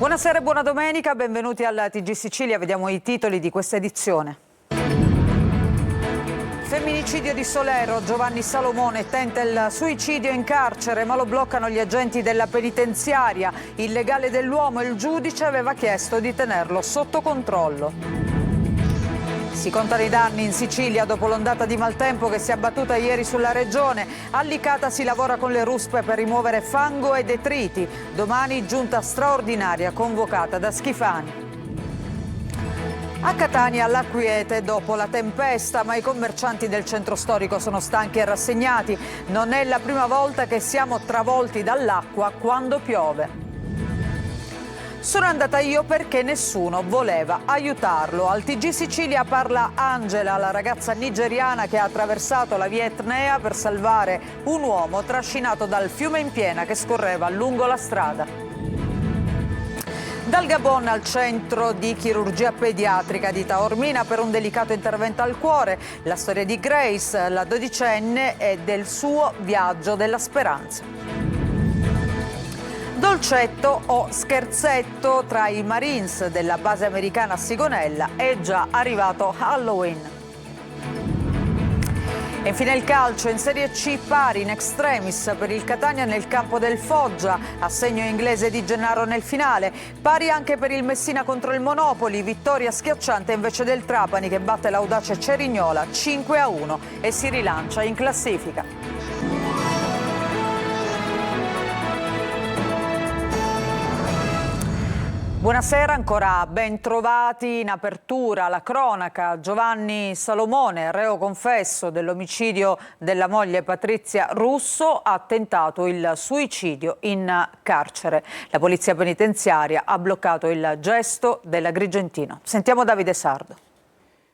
Buonasera e buona domenica, benvenuti alla TG Sicilia, vediamo i titoli di questa edizione. Femminicidio di Solero, Giovanni Salomone tenta il suicidio in carcere ma lo bloccano gli agenti della penitenziaria. Il legale dell'uomo e il giudice aveva chiesto di tenerlo sotto controllo. Si contano i danni in Sicilia dopo l'ondata di maltempo che si è abbattuta ieri sulla regione. A Licata si lavora con le ruspe per rimuovere fango e detriti. Domani giunta straordinaria convocata da Schifani. A Catania la quiete dopo la tempesta, ma i commercianti del centro storico sono stanchi e rassegnati. Non è la prima volta che siamo travolti dall'acqua quando piove. Sono andata io perché nessuno voleva aiutarlo. Al TG Sicilia parla Angela, la ragazza nigeriana che ha attraversato la via Etnea per salvare un uomo trascinato dal fiume in piena che scorreva lungo la strada. Dal Gabon al centro di chirurgia pediatrica di Taormina per un delicato intervento al cuore. La storia di Grace, la dodicenne, e del suo viaggio della speranza. Dolcetto o scherzetto tra i Marines della base americana a Sigonella, è già arrivato Halloween. E infine il calcio, in Serie C pari in extremis per il Catania nel campo del Foggia, assegno inglese di Gennaro nel finale, pari anche per il Messina contro il Monopoli, vittoria schiacciante invece del Trapani che batte l'audace Cerignola 5-1 e si rilancia in classifica. Buonasera, ancora ben trovati. In apertura la cronaca, Giovanni Salomone, reo confesso dell'omicidio della moglie Patrizia Russo, ha tentato il suicidio in carcere. La polizia penitenziaria ha bloccato il gesto dell'agrigentino. Sentiamo Davide Sardo.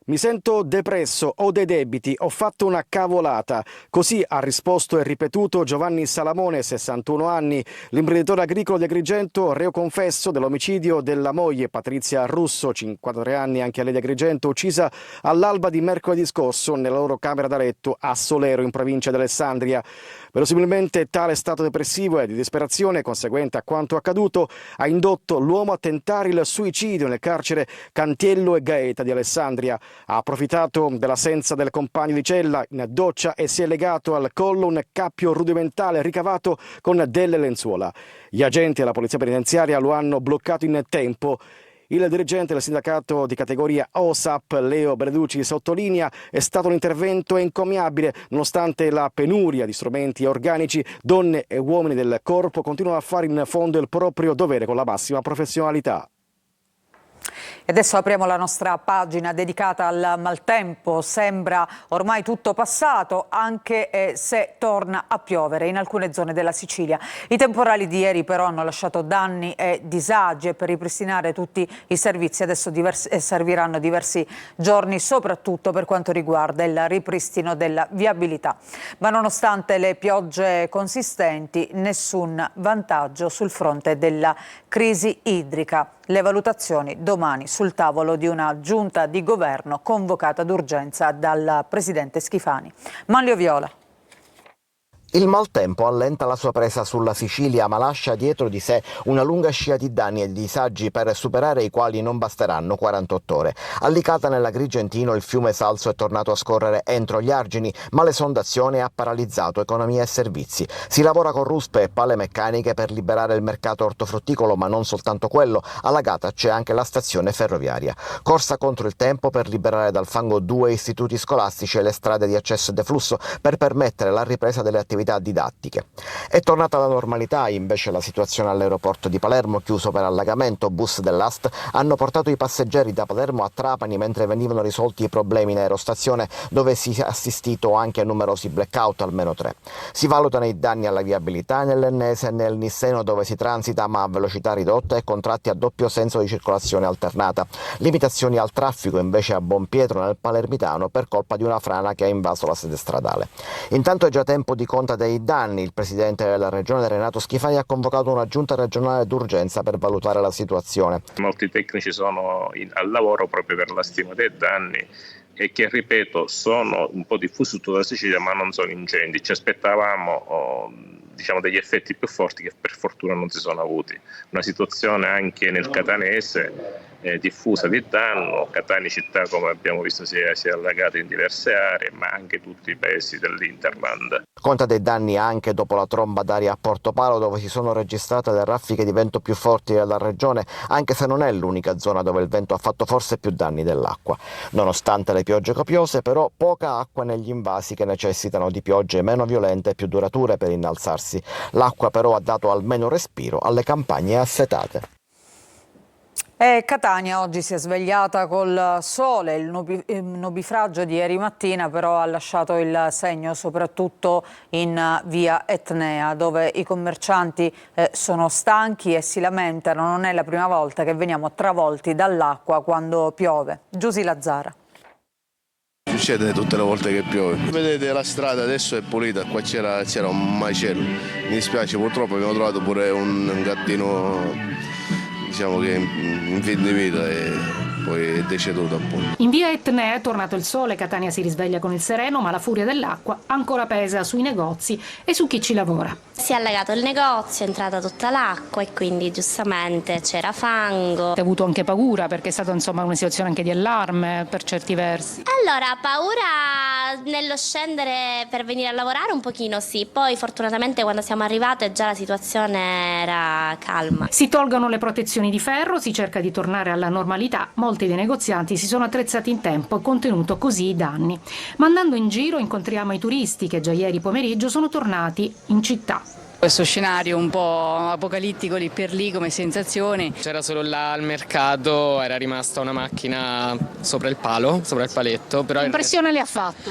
Mi sento depresso, ho dei debiti, ho fatto una cavolata. Così ha risposto e ripetuto Giovanni Salomone, 61 anni, l'imprenditore agricolo di Agrigento, reo confesso dell'omicidio della moglie Patrizia Russo, 53 anni, anche lei di Agrigento, uccisa all'alba di mercoledì scorso nella loro camera da letto a Solero, in provincia di Alessandria. Verosimilmente tale stato depressivo e di disperazione conseguente a quanto accaduto ha indotto l'uomo a tentare il suicidio nel carcere Cantiello e Gaeta di Alessandria. Ha approfittato dell'assenza del compagno di cella in doccia e si è legato al collo un cappio rudimentale ricavato con delle lenzuola. Gli agenti della polizia penitenziaria lo hanno bloccato in tempo. Il dirigente del sindacato di categoria OSAP, Leo Breducci, sottolinea: è stato un intervento encomiabile, nonostante la penuria di strumenti organici, donne e uomini del corpo continuano a fare in fondo il proprio dovere con la massima professionalità. E adesso apriamo la nostra pagina dedicata al maltempo. Sembra ormai tutto passato, anche se torna a piovere in alcune zone della Sicilia. I temporali di ieri però hanno lasciato danni e disagi, e per ripristinare tutti i servizi adesso serviranno diversi giorni, soprattutto per quanto riguarda il ripristino della viabilità. Ma nonostante le piogge consistenti, nessun vantaggio sul fronte della crisi idrica. Le valutazioni domani sul tavolo di una giunta di governo convocata d'urgenza dal presidente Schifani. Manlio Viola. Il maltempo allenta la sua presa sulla Sicilia, ma lascia dietro di sé una lunga scia di danni e disagi per superare i quali non basteranno 48 ore. A Licata nell'Agrigentino il fiume Salso è tornato a scorrere entro gli argini, ma l'esondazione ha paralizzato economia e servizi. Si lavora con ruspe e pale meccaniche per liberare il mercato ortofrutticolo, ma non soltanto quello. A Lagata c'è anche la stazione ferroviaria. Corsa contro il tempo per liberare dal fango 2 istituti scolastici e le strade di accesso e deflusso per permettere la ripresa delle attività didattiche. È tornata la normalità invece la situazione all'aeroporto di Palermo, chiuso per allagamento. Bus dell'AST hanno portato i passeggeri da Palermo a Trapani mentre venivano risolti i problemi in aerostazione, dove si è assistito anche a numerosi blackout, almeno 3. Si valutano i danni alla viabilità nell'Ennese e nel Nisseno, dove si transita ma a velocità ridotta e con tratti a doppio senso di circolazione alternata. Limitazioni al traffico invece a Bonpietro nel Palermitano per colpa di una frana che ha invaso la sede stradale. Intanto è già tempo di conta dei danni. Il presidente della regione Renato Schifani ha convocato una giunta regionale d'urgenza per valutare la situazione. Molti tecnici sono al lavoro proprio per la stima dei danni e che, ripeto, sono un po' diffusi su tutta la Sicilia, ma non sono incendi. Ci aspettavamo degli effetti più forti che per fortuna non si sono avuti. Una situazione anche nel catanese diffusa di danno. Catania città, come abbiamo visto, si è allagata in diverse aree, ma anche tutti i paesi dell'Interland. Conta dei danni anche dopo la tromba d'aria a Portopalo, dove si sono registrate le raffiche di vento più forti della regione, anche se non è l'unica zona dove il vento ha fatto forse più danni dell'acqua. Nonostante le piogge copiose, però, poca acqua negli invasi che necessitano di piogge meno violente e più durature per innalzarsi. L'acqua però ha dato almeno respiro alle campagne assetate. E Catania oggi si è svegliata col sole, il nubifragio di ieri mattina però ha lasciato il segno soprattutto in via Etnea, dove i commercianti sono stanchi e si lamentano. Non è la prima volta che veniamo travolti dall'acqua quando piove. Giusy Lazzara. Succede tutte le volte che piove. Vedete, la strada adesso è pulita, qua c'era un macello. Mi dispiace, purtroppo abbiamo trovato pure un gattino, diciamo che in fin di vita e poi è deceduto appunto. In via Etnea è tornato il sole, Catania si risveglia con il sereno, ma la furia dell'acqua ancora pesa sui negozi e su chi ci lavora. Si è allagato il negozio, è entrata tutta l'acqua e quindi giustamente c'era fango. Hai avuto anche paura perché è stata una situazione anche di allarme per certi versi. Allora, paura nello scendere per venire a lavorare un pochino sì, poi fortunatamente quando siamo arrivate già la situazione era calma. Si tolgono le protezioni di ferro, si cerca di tornare alla normalità. Molti dei negozianti si sono attrezzati in tempo e contenuto così i danni. Ma andando in giro incontriamo i turisti che già ieri pomeriggio sono tornati in città. Questo scenario un po' apocalittico lì per lì come sensazione. C'era solo là al mercato, era rimasta una macchina sopra il palo, sopra il paletto. Però che impressione le ha fatto?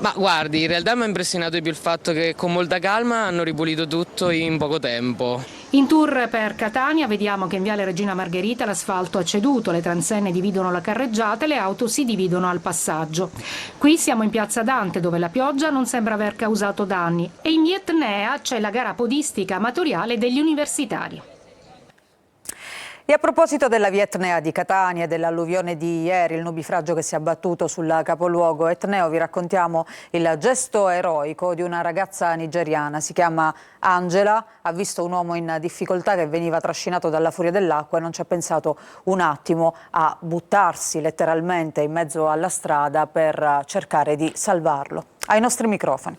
Ma guardi, in realtà mi ha impressionato di più il fatto che con molta calma hanno ripulito tutto in poco tempo. In tour per Catania vediamo che in viale Regina Margherita l'asfalto ha ceduto, le transenne dividono la carreggiata e le auto si dividono al passaggio. Qui siamo in piazza Dante, dove la pioggia non sembra aver causato danni, e in Etnea c'è la gara podistica amatoriale degli universitari. E a proposito della via Etnea di Catania e dell'alluvione di ieri, il nubifragio che si è abbattuto sul capoluogo etneo, vi raccontiamo il gesto eroico di una ragazza nigeriana. Si chiama Angela, ha visto un uomo in difficoltà che veniva trascinato dalla furia dell'acqua e non ci ha pensato un attimo a buttarsi letteralmente in mezzo alla strada per cercare di salvarlo. Ai nostri microfoni.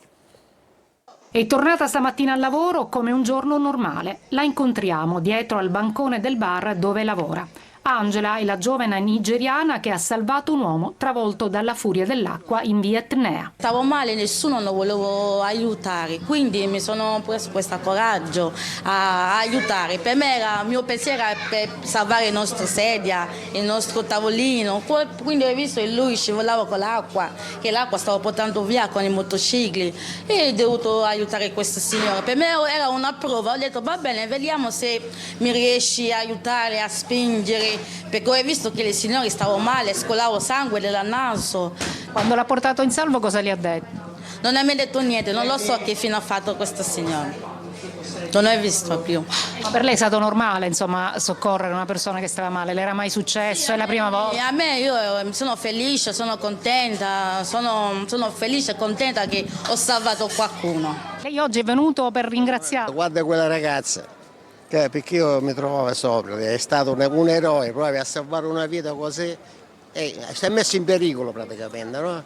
È tornata stamattina al lavoro come un giorno normale. La incontriamo dietro al bancone del bar dove lavora. Angela è la giovane nigeriana che ha salvato un uomo travolto dalla furia dell'acqua in via Etnea. Stavo male, nessuno lo volevo aiutare, quindi mi sono preso questo coraggio a aiutare. Per me il mio pensiero era per salvare la nostra sedia, il nostro tavolino. Quindi ho visto che lui scivolava con l'acqua, che l'acqua stava portando via con i motocicli e ho dovuto aiutare questa signora. Per me era una prova, ho detto va bene, vediamo se mi riesci a aiutare, a spingere. Perché ho visto che le signore stavano male, scolavo sangue dal naso. Quando l'ha portato in salvo cosa le ha detto? Non ha mai detto niente, non lo so che fine ha fatto questa signora. Non l'ho visto più. Ma per lei è stato normale, insomma, soccorrere una persona che stava male? Le era mai successo? Sì, è la prima volta? A me io sono felice, sono contenta, sono felice e contenta che ho salvato qualcuno. Lei oggi è venuto per ringraziare? Guarda quella ragazza. Perché io mi trovavo sopra, è stato un eroe, proprio a salvare una vita così, e si è messo in pericolo praticamente, no?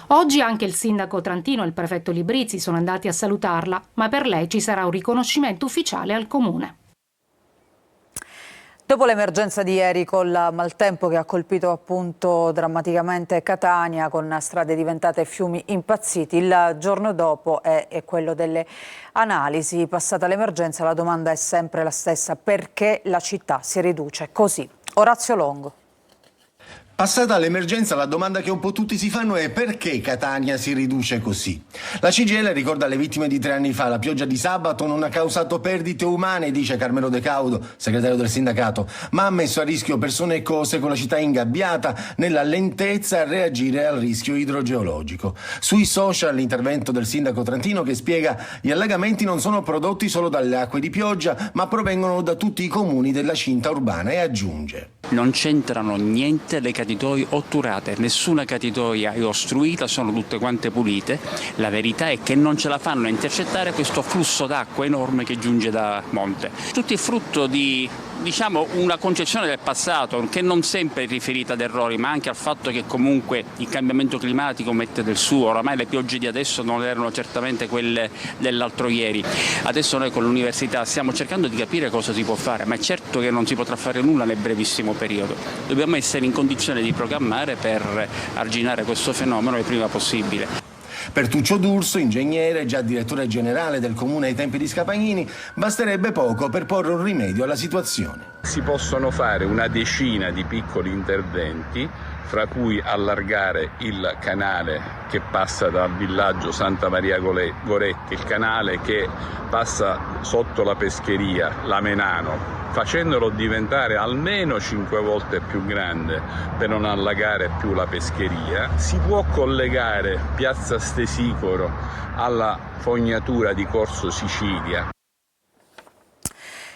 Oggi anche il sindaco trantino e il prefetto Librizzi sono andati a salutarla, ma per lei ci sarà un riconoscimento ufficiale al comune. Dopo l'emergenza di ieri col maltempo che ha colpito appunto drammaticamente Catania, con strade diventate fiumi impazziti, il giorno dopo è quello delle analisi. Passata l'emergenza la domanda è sempre la stessa: perché la città si riduce così? Orazio Longo. Passata l'emergenza, la domanda che un po' tutti si fanno è: perché Catania si riduce così? La CGIL ricorda le vittime di 3 anni fa. La pioggia di sabato non ha causato perdite umane, dice Carmelo De Caudo, segretario del sindacato, ma ha messo a rischio persone e cose, con la città ingabbiata nella lentezza a reagire al rischio idrogeologico. Sui social l'intervento del sindaco trantino che spiega: gli allagamenti non sono prodotti solo dalle acque di pioggia, ma provengono da tutti i comuni della cinta urbana, e aggiunge: non c'entrano niente le catitoie otturate, nessuna catitoia è ostruita, sono tutte quante pulite. La verità è che non ce la fanno a intercettare questo flusso d'acqua enorme che giunge da monte. Tutti frutto di una concezione del passato che non sempre è riferita ad errori, ma anche al fatto che comunque il cambiamento climatico mette del suo. Oramai le piogge di adesso non erano certamente quelle dell'altro ieri. Adesso noi con l'università stiamo cercando di capire cosa si può fare, ma è certo che non si potrà fare nulla nel brevissimo periodo. Dobbiamo essere in condizione di programmare per arginare questo fenomeno il prima possibile. Per Tuccio D'Urso, ingegnere, già direttore generale del comune ai tempi di Scapagnini, basterebbe poco per porre un rimedio alla situazione. Si possono fare una decina di piccoli interventi, fra cui allargare il canale che passa dal villaggio Santa Maria Goretti, il canale che passa sotto la pescheria, la Menano, facendolo diventare almeno 5 volte più grande per non allagare più la pescheria. Si può collegare Piazza Stesicoro alla fognatura di Corso Sicilia.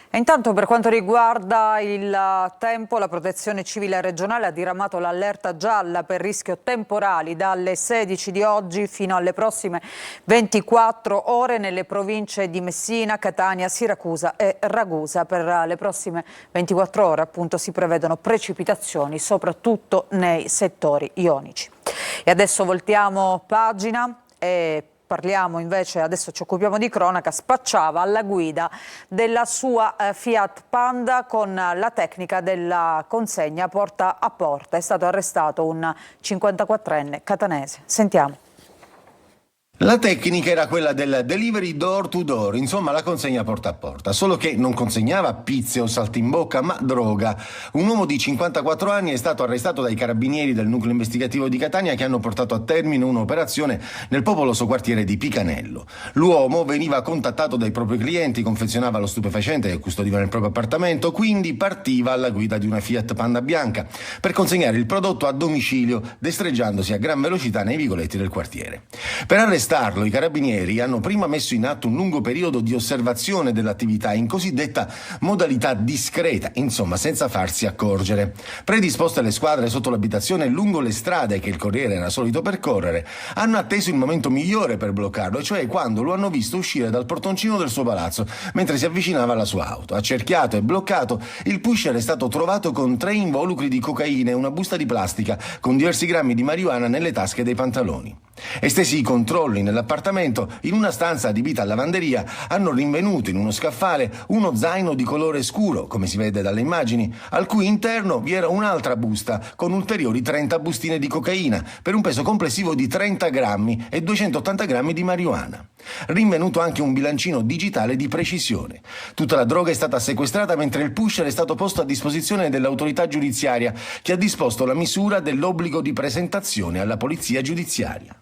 E intanto, per quanto riguarda il tempo, la Protezione Civile regionale ha diramato l'allerta gialla per rischio temporali dalle 16 di oggi fino alle prossime 24 ore nelle province di Messina, Catania, Siracusa e Ragusa. Per le prossime 24 ore appunto si prevedono precipitazioni soprattutto nei settori ionici. E adesso voltiamo pagina e parliamo invece, adesso ci occupiamo di cronaca. Spacciava alla guida della sua Fiat Panda con la tecnica della consegna porta a porta. È stato arrestato un 54enne catanese. Sentiamo. La tecnica era quella del delivery door to door, insomma la consegna porta a porta, solo che non consegnava pizze o saltimbocca, ma droga. Un uomo di 54 anni è stato arrestato dai carabinieri del nucleo investigativo di Catania che hanno portato a termine un'operazione nel popoloso quartiere di Picanello. L'uomo veniva contattato dai propri clienti, confezionava lo stupefacente che custodiva nel proprio appartamento, quindi partiva alla guida di una Fiat Panda bianca per consegnare il prodotto a domicilio, destreggiandosi a gran velocità nei vicoletti del quartiere. Per arrestarlo, i carabinieri hanno prima messo in atto un lungo periodo di osservazione dell'attività in cosiddetta modalità discreta, insomma senza farsi accorgere. Predisposte le squadre sotto l'abitazione e lungo le strade che il corriere era solito percorrere, hanno atteso il momento migliore per bloccarlo, e cioè quando lo hanno visto uscire dal portoncino del suo palazzo mentre si avvicinava alla sua auto. Accerchiato e bloccato, il pusher è stato trovato con 3 involucri di cocaina e una busta di plastica con diversi grammi di marijuana nelle tasche dei pantaloni. Estesi i controlli nell'appartamento, in una stanza adibita a lavanderia hanno rinvenuto in uno scaffale uno zaino di colore scuro, come si vede dalle immagini, al cui interno vi era un'altra busta con ulteriori 30 bustine di cocaina per un peso complessivo di 30 grammi e 280 grammi di marijuana. Rinvenuto anche un bilancino digitale di precisione. Tutta la droga è stata sequestrata mentre il pusher è stato posto a disposizione dell'autorità giudiziaria che ha disposto la misura dell'obbligo di presentazione alla polizia giudiziaria.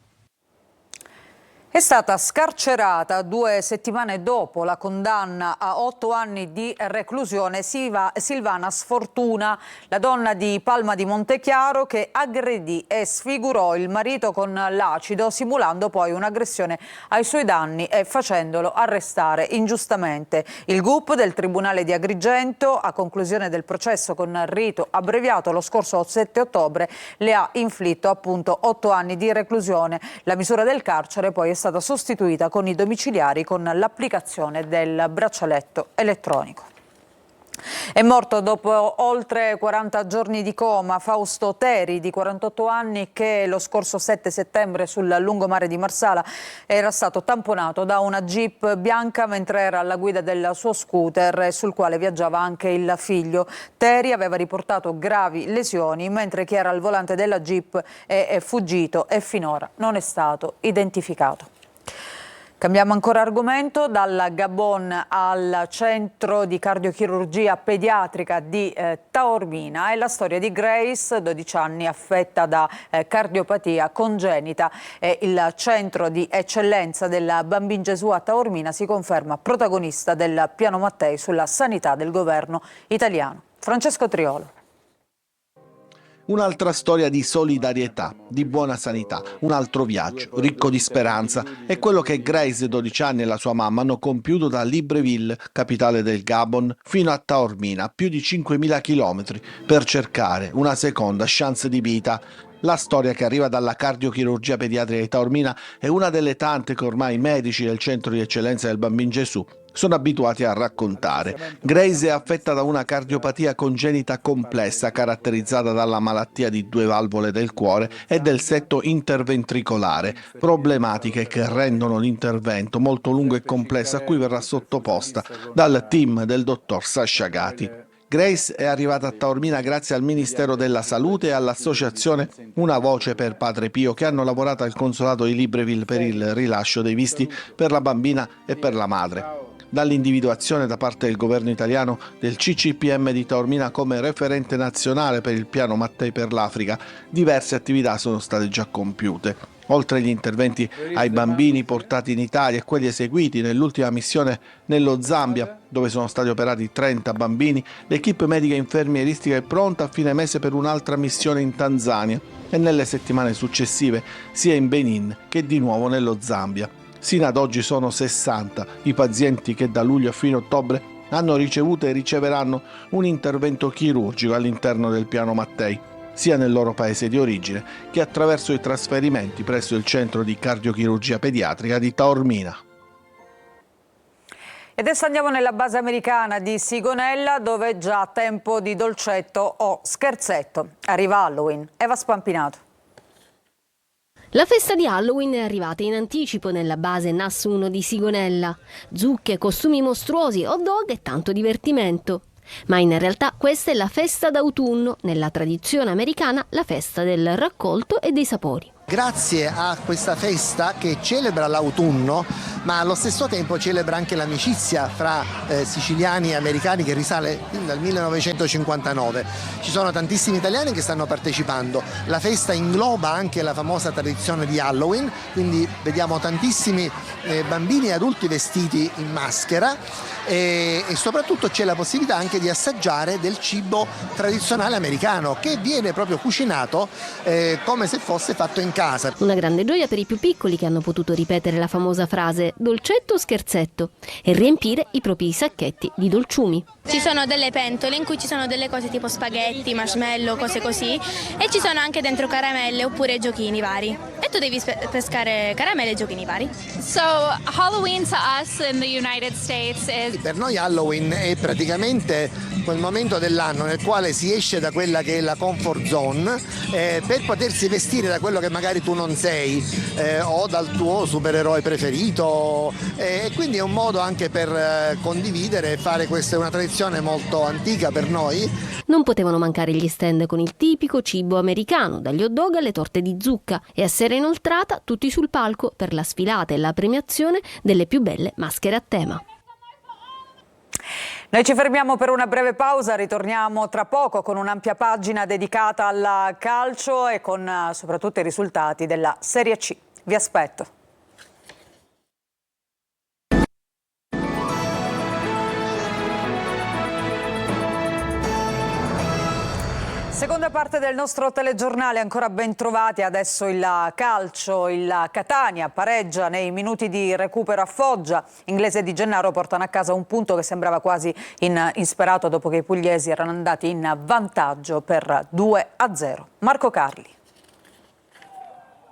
È stata scarcerata 2 settimane dopo la condanna a 8 anni di reclusione Silvana Sfortuna, la donna di Palma di Montechiaro che aggredì e sfigurò il marito con l'acido, simulando poi un'aggressione ai suoi danni e facendolo arrestare ingiustamente. Il GUP del Tribunale di Agrigento, a conclusione del processo con rito abbreviato lo scorso 7 ottobre, le ha inflitto appunto 8 anni di reclusione. La misura del carcere poi è stata sostituita con i domiciliari con l'applicazione del braccialetto elettronico. È morto dopo oltre 40 giorni di coma Fausto Teri, di 48 anni, che lo scorso 7 settembre sul lungomare di Marsala era stato tamponato da una Jeep bianca mentre era alla guida del suo scooter sul quale viaggiava anche il figlio. Teri aveva riportato gravi lesioni mentre chi era al volante della Jeep è fuggito e finora non è stato identificato. Cambiamo ancora argomento. Dal Gabon al centro di cardiochirurgia pediatrica di Taormina è la storia di Grace, 12 anni, affetta da cardiopatia congenita. Il centro di eccellenza del Bambin Gesù a Taormina si conferma protagonista del piano Mattei sulla sanità del governo italiano. Francesco Triolo. Un'altra storia di solidarietà, di buona sanità, un altro viaggio ricco di speranza. È quello che Grace, 12 anni, e la sua mamma hanno compiuto da Libreville, capitale del Gabon, fino a Taormina, più di 5.000 chilometri, per cercare una seconda chance di vita. La storia, che arriva dalla cardiochirurgia pediatrica di Taormina, è una delle tante che ormai i medici del Centro di Eccellenza del Bambino Gesù sono abituati a raccontare. Grace è affetta da una cardiopatia congenita complessa caratterizzata dalla malattia di 2 valvole del cuore e del setto interventricolare, problematiche che rendono l'intervento molto lungo e complesso, a cui verrà sottoposta dal team del dottor Sasha Gati. Grace è arrivata a Taormina grazie al Ministero della Salute e all'associazione Una Voce per Padre Pio, che hanno lavorato al consolato di Libreville per il rilascio dei visti per la bambina e per la madre. Dall'individuazione da parte del governo italiano del CCPM di Taormina come referente nazionale per il piano Mattei per l'Africa, diverse attività sono state già compiute. Oltre agli interventi ai bambini portati in Italia e quelli eseguiti nell'ultima missione nello Zambia, dove sono stati operati 30 bambini, l'equipe medica e infermieristica è pronta a fine mese per un'altra missione in Tanzania e nelle settimane successive sia in Benin che di nuovo nello Zambia. Sino ad oggi sono 60 i pazienti che da luglio a fine ottobre hanno ricevuto e riceveranno un intervento chirurgico all'interno del piano Mattei, sia nel loro paese di origine che attraverso i trasferimenti presso il centro di cardiochirurgia pediatrica di Taormina. E adesso andiamo nella base americana di Sigonella, dove è già tempo di dolcetto o scherzetto. Arriva Halloween. Eva Spampinato. La festa di Halloween è arrivata in anticipo nella base NAS 1 di Sigonella. Zucche, costumi mostruosi, hot dog e tanto divertimento. Ma in realtà questa è la festa d'autunno, nella tradizione americana la festa del raccolto e dei sapori. Grazie a questa festa che celebra l'autunno, ma allo stesso tempo celebra anche l'amicizia fra siciliani e americani, che risale dal 1959. Ci sono tantissimi italiani che stanno partecipando. La festa ingloba anche la famosa tradizione di Halloween, quindi vediamo tantissimi bambini e adulti vestiti in maschera e soprattutto c'è la possibilità anche di assaggiare del cibo tradizionale americano, che viene proprio cucinato come se fosse fatto in casa. Una grande gioia per i più piccoli, che hanno potuto ripetere la famosa frase dolcetto o scherzetto e riempire i propri sacchetti di dolciumi. Ci sono delle pentole in cui ci sono delle cose tipo spaghetti, marshmallow, cose così, e ci sono anche dentro caramelle oppure giochini vari. E tu devi pescare caramelle e giochini vari. So Halloween to us in the United States is... Per noi Halloween è praticamente quel momento dell'anno nel quale si esce da quella che è la comfort zone per potersi vestire da quello che magari tu non sei o dal tuo supereroe preferito, e quindi è un modo anche per condividere e fare. Questa è una tradizione molto antica per noi. Non potevano mancare gli stand con il tipico cibo americano, dagli hot dog alle torte di zucca, e a sera inoltrata tutti sul palco per la sfilata e la premiazione delle più belle maschere a tema. Noi ci fermiamo per una breve pausa, ritorniamo tra poco con un'ampia pagina dedicata al calcio e con soprattutto i risultati della Serie C. Vi aspetto. Seconda parte del nostro telegiornale, ancora ben trovati. Adesso il calcio, il Catania pareggia nei minuti di recupero a Foggia. Inglese di Gennaro portano a casa un punto che sembrava quasi insperato dopo che i pugliesi erano andati in vantaggio per 2-0. Marco Carli.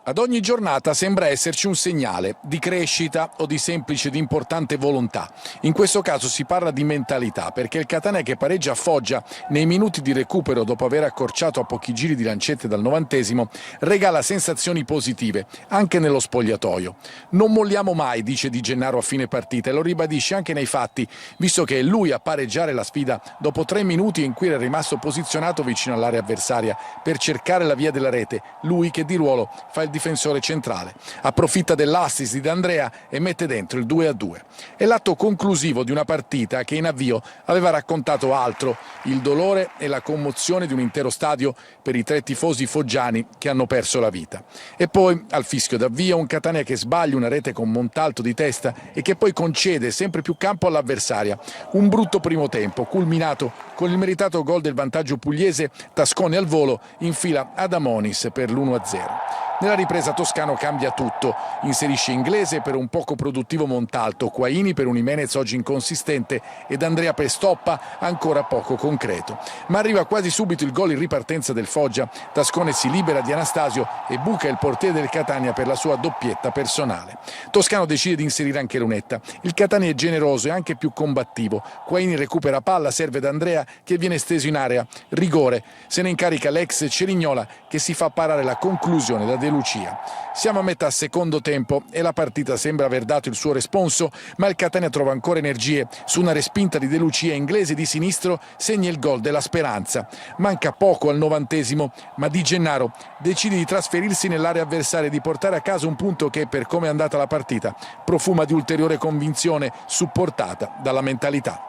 Ad ogni giornata sembra esserci un segnale di crescita o di semplice ed importante volontà. In questo caso si parla di mentalità, perché il Catania, che pareggia a Foggia nei minuti di recupero dopo aver accorciato a pochi giri di lancette dal 90°, regala sensazioni positive anche nello spogliatoio. Non molliamo mai, dice Di Gennaro a fine partita, e lo ribadisce anche nei fatti, visto che è lui a pareggiare la sfida dopo 3 minuti in cui era rimasto posizionato vicino all'area avversaria per cercare la via della rete. Lui che di ruolo fa il difensore centrale, approfitta dell'assist di D'Andrea e mette dentro il 2-2. È l'atto conclusivo di una partita che in avvio aveva raccontato altro: il dolore e la commozione di un intero stadio per i 3 tifosi foggiani che hanno perso la vita. E poi al fischio d'avvio un Catania che sbaglia una rete con Montalto di testa e che poi concede sempre più campo all'avversaria. Un brutto primo tempo culminato Con il meritato gol del vantaggio pugliese, Tascone al volo infila Adamonis per l'1-0. Nella ripresa Toscano cambia tutto, inserisce Inglese per un poco produttivo Montalto, Quaini per un Jimenez oggi inconsistente ed Andrea Pestoppa ancora poco concreto. Ma arriva quasi subito il gol in ripartenza del Foggia, Tascone si libera di Anastasio e buca il portiere del Catania per la sua doppietta personale. Toscano decide di inserire anche Lunetta, il Catania è generoso e anche più combattivo, Quaini recupera palla, serve da Andrea che viene steso in area, rigore, se ne incarica l'ex Cerignola che si fa parare la conclusione da De Lucia. Siamo a metà secondo tempo e la partita sembra aver dato il suo responso, ma il Catania trova ancora energie. Su una respinta di De Lucia, Inglese di sinistro segna il gol della speranza. Manca poco al 90°, ma Di Gennaro decide di trasferirsi nell'area avversaria e di portare a casa un punto che, per come è andata la partita, profuma di ulteriore convinzione supportata dalla mentalità.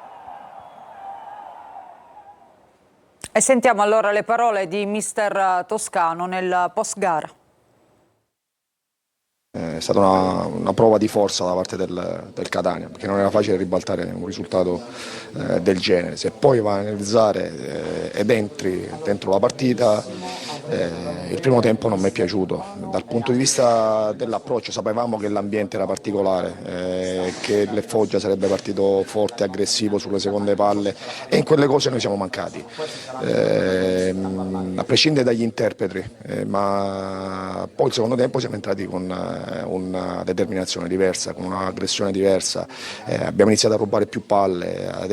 E sentiamo allora le parole di mister Toscano nel post gara. È stata una prova di forza da parte del Catania, perché non era facile ribaltare un risultato del genere. Se poi vai a analizzare ed entri dentro la partita, il primo tempo non mi è piaciuto. Dal punto di vista dell'approccio sapevamo che l'ambiente era particolare, che il Foggia sarebbe partito forte, aggressivo sulle seconde palle e in quelle cose noi siamo mancati. A prescindere dagli interpreti, ma poi il secondo tempo siamo entrati con una determinazione diversa, con un'aggressione diversa, abbiamo iniziato a rubare più palle, ad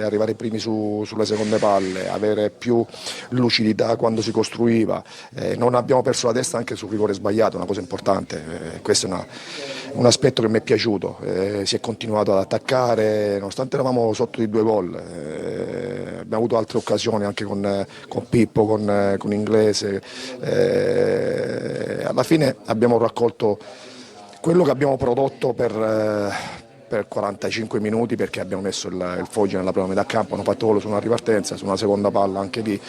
arrivare primi sulle seconde palle, avere più lucidità quando si costruiva, non abbiamo perso la testa anche sul rigore sbagliato, una cosa importante, questo è un aspetto che mi è piaciuto, si è continuato ad attaccare nonostante eravamo sotto di 2 gol, abbiamo avuto altre occasioni anche con Pippo, con Inglese, alla fine abbiamo raccolto quello che abbiamo prodotto per 45 minuti, perché abbiamo messo il Foggia nella prima metà campo, hanno fatto gol su una ripartenza, su una seconda palla anche lì.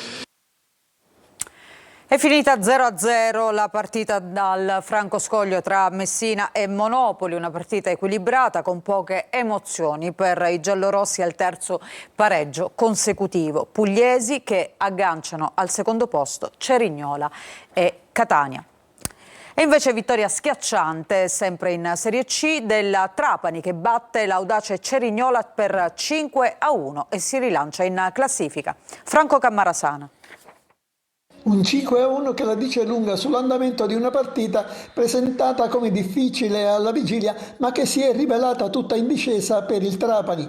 È finita 0-0 la partita dal Franco Scoglio tra Messina e Monopoli, una partita equilibrata con poche emozioni per i giallorossi al terzo pareggio consecutivo. Pugliesi che agganciano al secondo posto Cerignola e Catania. E invece vittoria schiacciante, sempre in Serie C, della Trapani che batte l'audace Cerignola per 5-1 e si rilancia in classifica. Franco Cammarasana. Un 5-1 che la dice lunga sull'andamento di una partita presentata come difficile alla vigilia, ma che si è rivelata tutta in discesa per il Trapani.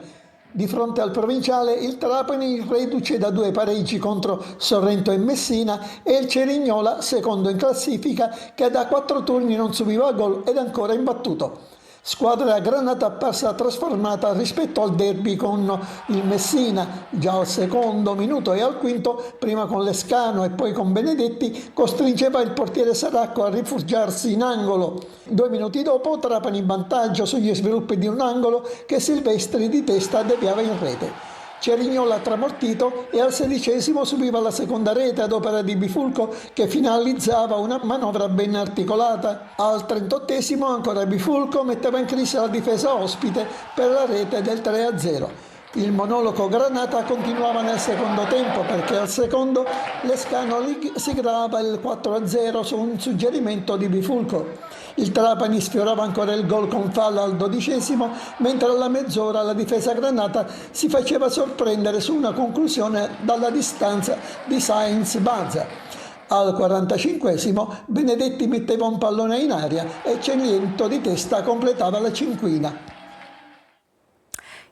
Di fronte al provinciale, il Trapani reduce da 2 pareggi contro Sorrento e Messina e il Cerignola, secondo in classifica, che da 4 turni non subiva gol ed ancora imbattuto. Squadra granata apparsa trasformata rispetto al derby con il Messina, già al secondo minuto e al quinto, prima con Lescano e poi con Benedetti, costringeva il portiere Saracco a rifugiarsi in angolo. 2 minuti dopo Trapani in vantaggio sugli sviluppi di un angolo che Silvestri di testa deviava in rete. Cerignola tramortito e al 16° subiva la seconda rete ad opera di Bifulco che finalizzava una manovra ben articolata. Al 38° ancora Bifulco metteva in crisi la difesa ospite per la rete del 3-0. Il monologo granata continuava nel secondo tempo perché al secondo Lescano siglava il 4-0 su un suggerimento di Bifulco. Il Trapani sfiorava ancora il gol con fallo al 12°, mentre alla mezz'ora la difesa granata si faceva sorprendere su una conclusione dalla distanza di Sainz Bazza. Al 45° Benedetti metteva un pallone in aria e Celiento di testa completava la cinquina.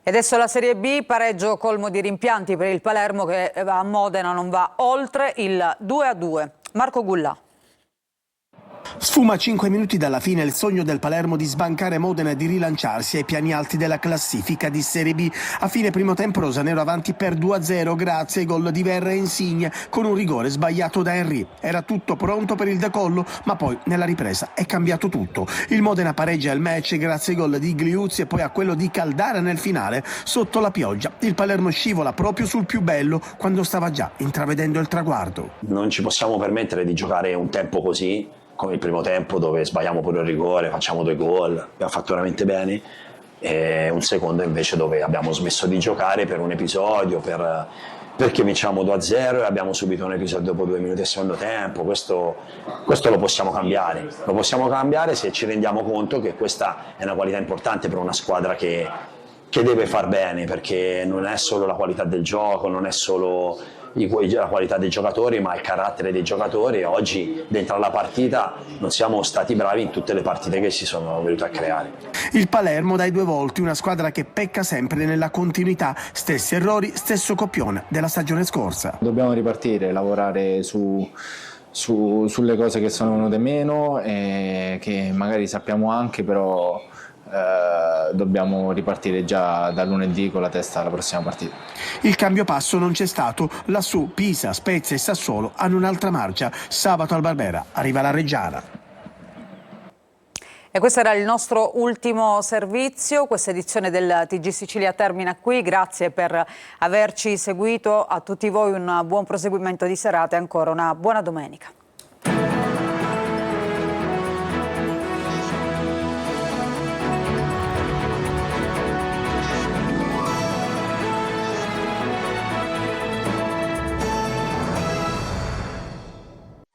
E adesso la Serie B, pareggio colmo di rimpianti per il Palermo che a Modena non va oltre il 2-2. Marco Gullà. Sfuma 5 minuti dalla fine il sogno del Palermo di sbancare Modena e di rilanciarsi ai piani alti della classifica di Serie B. A fine primo tempo rosanero avanti per 2-0 grazie ai gol di Verra e Insigne con un rigore sbagliato da Henry. Era tutto pronto per il decollo, ma poi nella ripresa è cambiato tutto. Il Modena pareggia il match grazie ai gol di Gliuzzi e poi a quello di Caldara nel finale sotto la pioggia. Il Palermo scivola proprio sul più bello quando stava già intravedendo il traguardo. Non ci possiamo permettere di giocare un tempo così, come il primo tempo dove sbagliamo pure il rigore, facciamo 2 gol, abbiamo fatto veramente bene, e un secondo invece dove abbiamo smesso di giocare per un episodio, per perché vinciamo 2-0 e abbiamo subito un episodio dopo 2 minuti del secondo tempo. Questo lo possiamo cambiare se ci rendiamo conto che questa è una qualità importante per una squadra che deve far bene, perché non è solo la qualità del gioco, non è solo la qualità dei giocatori, ma il carattere dei giocatori. Oggi dentro alla partita non siamo stati bravi in tutte le partite che si sono venute a creare. Il Palermo dai 2 volti, una squadra che pecca sempre nella continuità, stessi errori, stesso copione della stagione scorsa. Dobbiamo ripartire, lavorare sulle cose che sono venute meno e che magari sappiamo anche, però dobbiamo ripartire già da lunedì con la testa alla prossima partita. Il cambio passo non c'è stato, lassù Pisa, Spezia e Sassuolo hanno un'altra marcia. Sabato al Barbera arriva la Reggiana. E questo era il nostro ultimo servizio. Questa edizione del TG Sicilia termina qui. Grazie per averci seguito. A tutti voi un buon proseguimento di serata e ancora una buona domenica.